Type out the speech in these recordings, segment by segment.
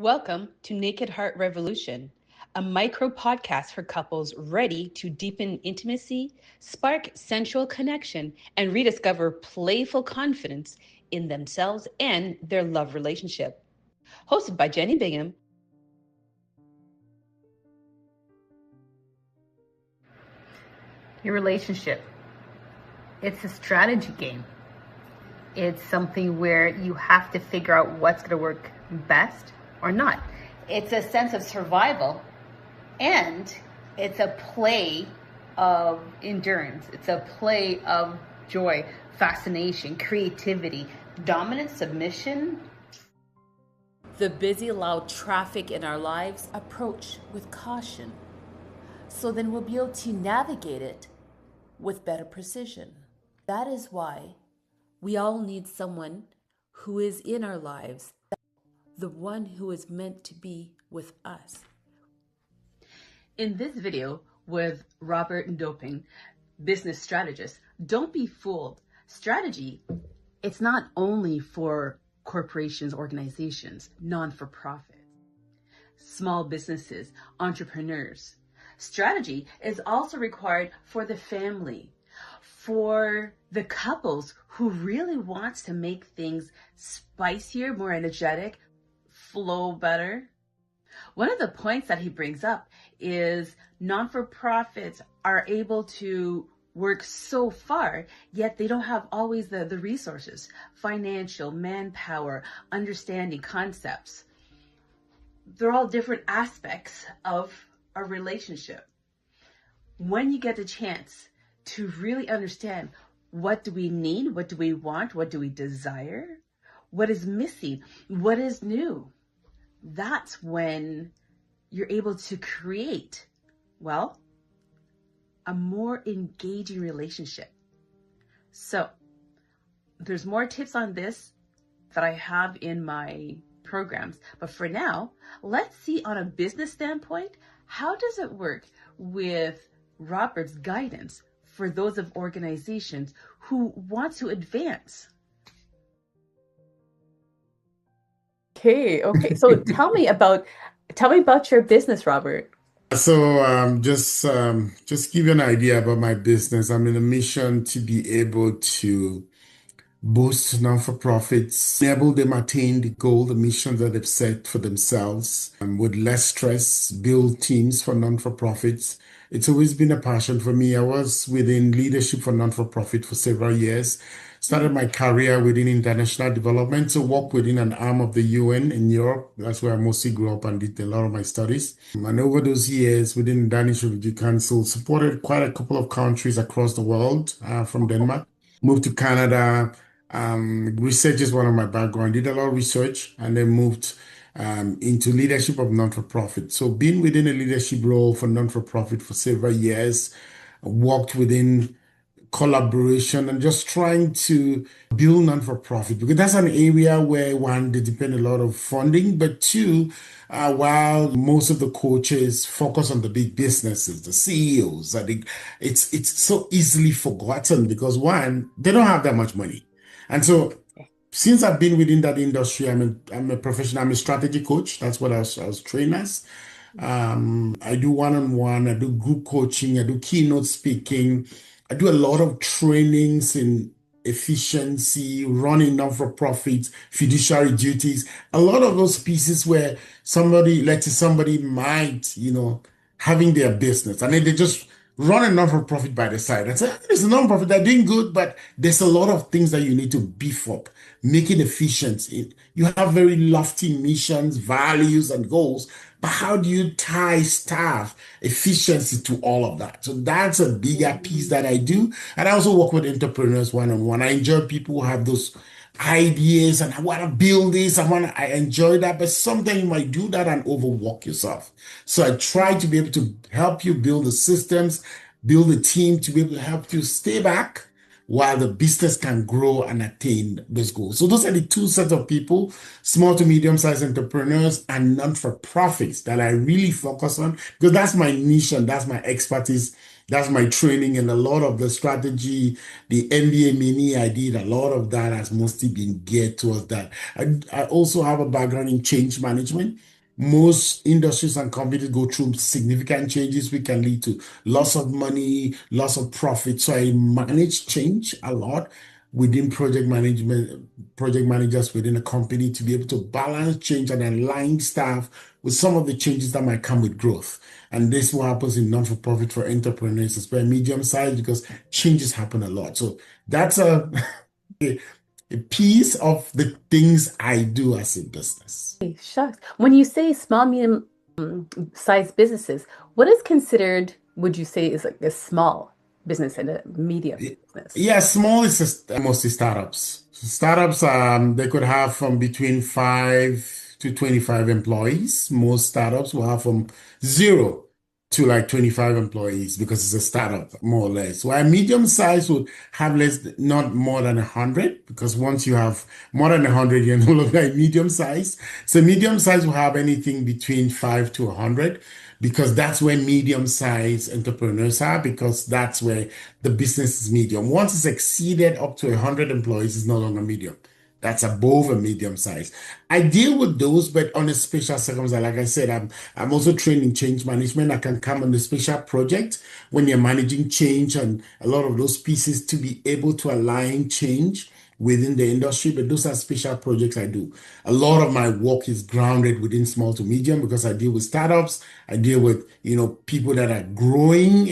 Welcome to Naked Heart Revolution, a micro podcast for couples ready to deepen intimacy, spark sensual connection, and rediscover playful confidence in themselves and their love relationship. Hosted by Jenny Bingham. Your relationship, it's a strategy game. It's something where you have to figure out what's going to work best or not. It's a sense of survival, and it's a play of endurance. It's a play of joy, fascination, creativity, dominance, submission. The busy, loud traffic in our lives approach with caution, so then we'll be able to navigate it with better precision. That is why we all need someone who is in our lives, the one who is meant to be with us. In this video with Robert Ndoping, business strategist, don't be fooled. Strategy, it's not only for corporations, organizations, non-for-profit, small businesses, entrepreneurs. Strategy is also required for the family, for the couples who really wants to make things spicier, more energetic, flow better. One of the points that he brings up is non-for-profits are able to work so far, yet they don't have always the resources, financial, manpower, understanding concepts. They're all different aspects of a relationship. When you get the chance to really understand what do we need, what do we want, what do we desire, what is missing, what is new, that's when you're able to create, well, a more engaging relationship. So there's more tips on this that I have in my programs. But for now, let's see on a business standpoint, how does it work with Robert's guidance for those of organizations who want to advance? Okay. So tell me about your business, Robert. So just give you an idea about my business. I'm in a mission to be able to boost non-for-profits, enable them attain the goal, the mission that they've set for themselves, with less stress, build teams for non-for-profits. It's always been a passion for me. I was within leadership for non-for-profit for several years. Started my career within international development, so worked within an arm of the UN in Europe. That's where I mostly grew up and did a lot of my studies. And over those years, within the Danish Refugee Council, supported quite a couple of countries across the world, from Denmark. Moved to Canada. Research is one of my background. Did a lot of research and then moved into leadership of non-for-profit. So being within a leadership role for non-for-profit for several years, worked within collaboration and just trying to build non-for-profit, because that's an area where, one, they depend a lot of funding, but two, while most of the coaches focus on the big businesses, the CEOs, it's so easily forgotten because, one, they don't have that much money. And so since I've been within that industry, I'm a professional, I'm a strategy coach. That's what I was trained as. I do one-on-one, I do group coaching, I do keynote speaking. I do a lot of trainings in efficiency, running non-for-profits, fiduciary duties, a lot of those pieces where let's say somebody might, having their business and then they just run a non-for-profit by the side and say, it's a non-profit, they're doing good, but there's a lot of things that you need to beef up, making efficiency. You have very lofty missions, values, and goals, but how do you tie staff efficiency to all of that? So that's a bigger piece that I do. And I also work with entrepreneurs one-on-one. I enjoy people who have those ideas and I want to build this. I enjoy that, but sometimes you might do that and overwork yourself. So I try to be able to help you build the systems, build a team to be able to help you stay back while the business can grow and attain those goals. So those are the two sets of people, small to medium-sized entrepreneurs and non-for-profits, that I really focus on, because that's my mission, that's my expertise, that's my training, and a lot of the strategy, the MBA mini I did, a lot of that has mostly been geared towards that. I also have a background in change management. most industries and companies go through significant changes which can lead to loss of money, loss of profit. So I manage change a lot within project management, project managers within a company to be able to balance change and align staff with some of the changes that might come with growth. And this is what happens in non-for-profit for entrepreneurs, especially medium size, because changes happen a lot. So that's a piece of the things I do as a business. Shucks. When you say small, medium sized businesses, what is considered, would you say, is like a small business and a medium business? Yeah, small is mostly startups. Startups, they could have from between 5 to 25 employees. Most startups will have from 0 to like 25 employees because it's a startup, more or less. While medium size would have not more than 100, because once you have more than 100, you're no longer a medium size. So medium size will have anything between 5 to 100, because that's where medium-sized entrepreneurs are, because that's where the business is medium. Once it's exceeded up to 100 employees, it's no longer medium. That's above a medium size. I deal with those, but on a special circumstance. Like I said, I'm also trained in change management. I can come on the special project when you're managing change and a lot of those pieces to be able to align change within the industry, but those are special projects I do. A lot of my work is grounded within small to medium because I deal with startups. I deal with, people that are growing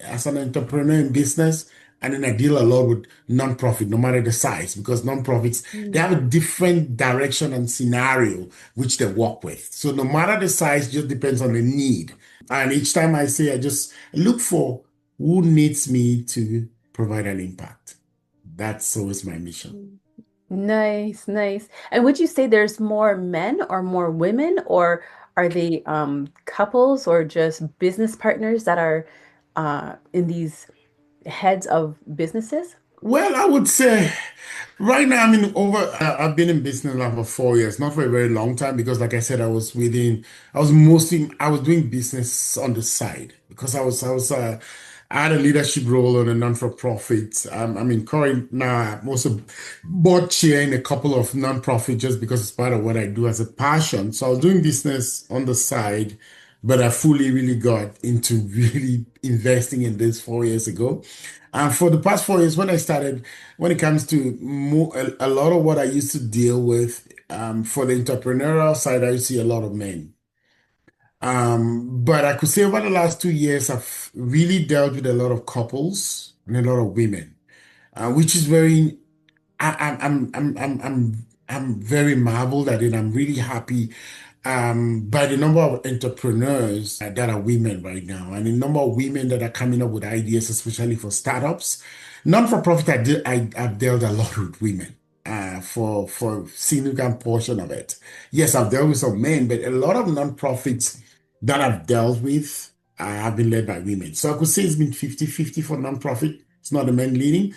as an entrepreneur in business. And then I deal a lot with nonprofit, no matter the size, because nonprofits, they have a different direction and scenario which they work with. So no matter the size, just depends on the need. And each time I say, I just look for who needs me to provide an impact. That's always my mission. Nice, nice. And would you say there's more men or more women, or are they couples or just business partners that are in these heads of businesses? Well, I would say right now, I've been in business now for 4 years, not for a very long time, because like I said, I was doing business on the side because I had a leadership role on a non-for-profit. Current now, I'm also board chair in a couple of non-profit just because it's part of what I do as a passion. So I was doing business on the side, but I fully really got into really investing in this 4 years ago. And for the past 4 years, when it comes to a lot of what I used to deal with, for the entrepreneurial side, I see a lot of men. But I could say over the last 2 years, I've really dealt with a lot of couples and a lot of women, which is very, I'm very marveled at it. I'm really happy by the number of entrepreneurs that are women right now, and the number of women that are coming up with ideas, especially for startups. Non-for-profit, I've dealt a lot with women for significant portion of it. Yes, I've dealt with some men, but a lot of non-profits that I've dealt with have been led by women. So I could say it's been 50-50 for non-profit. It's not the men leading.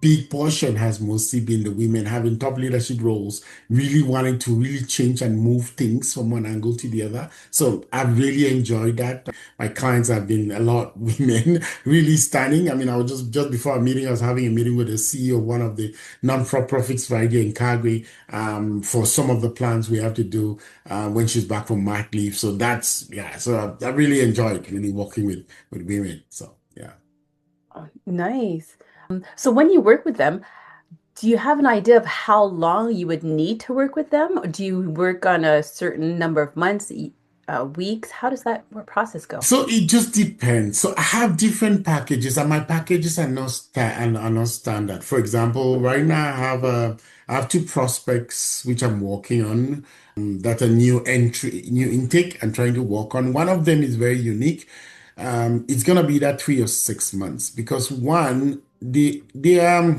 Big portion has mostly been the women having top leadership roles, really wanting to really change and move things from one angle to the other. So I've really enjoyed that. My clients have been a lot women, really stunning. I was just before a meeting, I was having a meeting with the CEO of one of the non-for-profits right here in Calgary, for some of the plans we have to do when she's back from mat leave. So so I really enjoyed really working with women. So yeah. Oh, nice. So when you work with them, do you have an idea of how long you would need to work with them? Or do you work on a certain number of months, weeks? How does that process go? So it just depends. So I have different packages, and my packages are not standard. For example, right now I have two prospects which I'm working on, that are new intake I'm trying to work on. One of them is very unique. It's gonna be that 3 or 6 months, because one, they're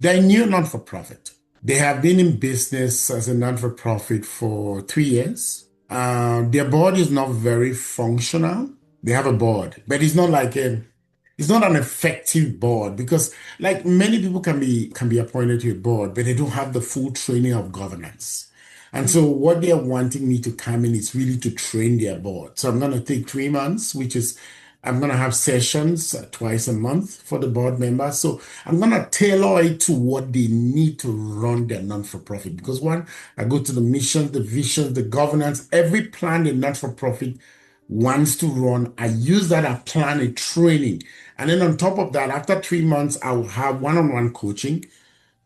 new non-for-profit. They have been in business as a non-for-profit for 3 years. Their board is not very functional. They have a board, but it's not an effective board, because like many people can be appointed to a board, but they don't have the full training of governance. And so what they're wanting me to come in is really to train their board. So I'm going to take 3 months, which is I'm going to have sessions twice a month for the board members. So I'm going to tailor it to what they need to run their non-for-profit. Because one, I go to the mission, the vision, the governance, every plan the non-for-profit wants to run. I use that, I plan a training. And then on top of that, after 3 months, I will have one-on-one coaching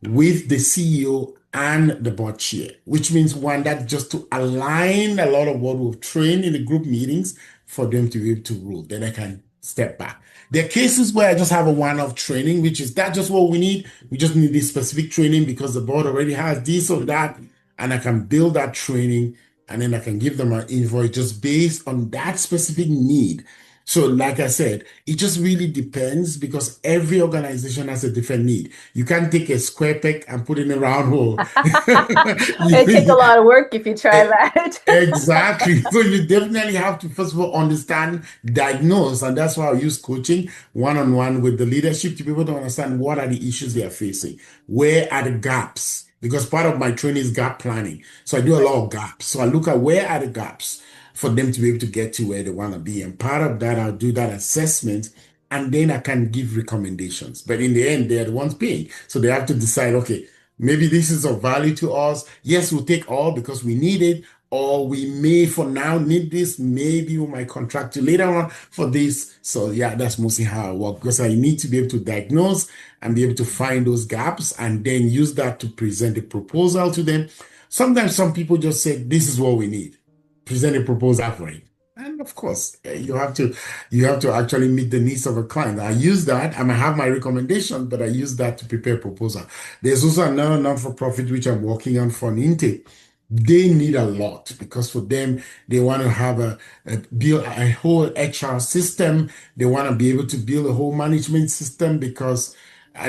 with the CEO and the board chair, which means one, that just to align a lot of what we've trained in the group meetings for them to be able to rule. Then I can step back. There are cases where I just have a one-off training, which is that just what we need. We just need this specific training because the board already has this or that, and I can build that training and then I can give them an invoice just based on that specific need. So, like I said, it just really depends because every organization has a different need. You can't take a square peg and put it in a round hole. It takes a lot of work if you try that. Exactly. So you definitely have to first of all understand, diagnose, and that's why I use coaching one-on-one with the leadership to be able to understand what are the issues they are facing, where are the gaps, because part of my training is gap planning. So I do a lot of gaps. So I look at where are the gaps for them to be able to get to where they want to be. And part of that, I'll do that assessment and then I can give recommendations. But in the end, they're the ones paying. So they have to decide, okay, maybe this is of value to us. Yes, we'll take all because we need it, or we may for now need this. Maybe we might contract you later on for this. So yeah, that's mostly how I work because I need to be able to diagnose and be able to find those gaps and then use that to present a proposal to them. Sometimes some people just say, this is what we need. Present a proposal for it. And of course, you have to actually meet the needs of a client. I use that. I might have my recommendation, but I use that to prepare a proposal. There's also another non-for-profit which I'm working on for an intake. They need a lot because for them, they want to have build a whole HR system. They want to be able to build a whole management system because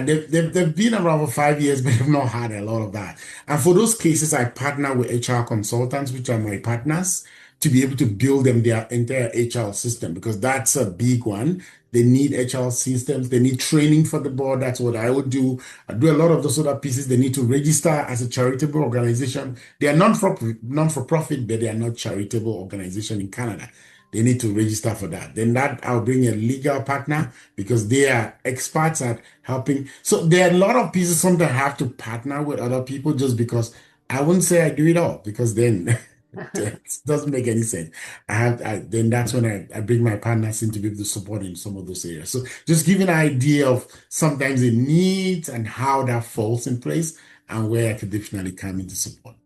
they've been around for 5 years, but they've not had a lot of that. And for those cases, I partner with HR consultants, which are my partners, to be able to build them their entire HR system because that's a big one. They need HR systems. They need training for the board. That's what I would do. I do a lot of those other pieces. They need to register as a charitable organization. They are non-for-profit, but they are not charitable organization in Canada. They need to register for that. Then that I'll bring a legal partner because they are experts at helping. So there are a lot of pieces. Sometimes I have to partner with other people just because I wouldn't say I do it all because then it doesn't make any sense. Then that's when I bring my partners in to be able to support in some of those areas. So just give an idea of sometimes the needs and how that falls in place and where I could definitely come in to support.